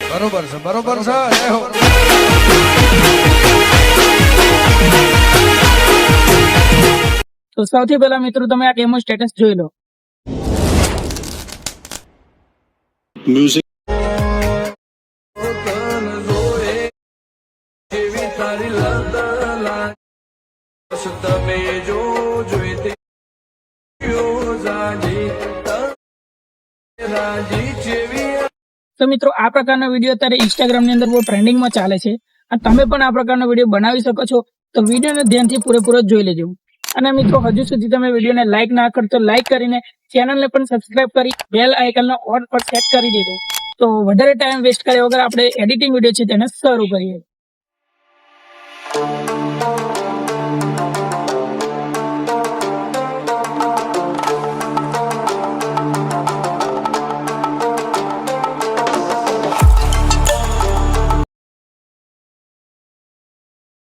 બરોબર છે, બરોબર છે. જય હો. તો સૌથી પહેલા મિત્રો તમે આ ડેમો સ્ટેટસ જોઈ લો. Music. તો મિત્રો આ પ્રકારના વિડીયો અત્યારે ઇન્સ્ટાગ્રામ ની અંદર બહુ ટ્રેન્ડિંગમાં ચાલે છે અને તમે પણ આ પ્રકારનો વિડીયો બનાવી શકો છો. તો વિડીયોને ધ્યાનથી પૂરેપૂરો જોઈ લેજો. અને મિત્રો હજુ સુધી તમે વિડીયોને લાઈક ના કરતો લાઈક કરીને ચેનલને પણ સબસ્ક્રાઇબ કરી બેલ આઇકનનો ઓલ પર સેટ કરી દેજો. તો વધારે ટાઈમ વેસ્ટ કર્યા વગર આપણે એડિટિંગ વિડીયો છે તેને શરૂ કરીએ.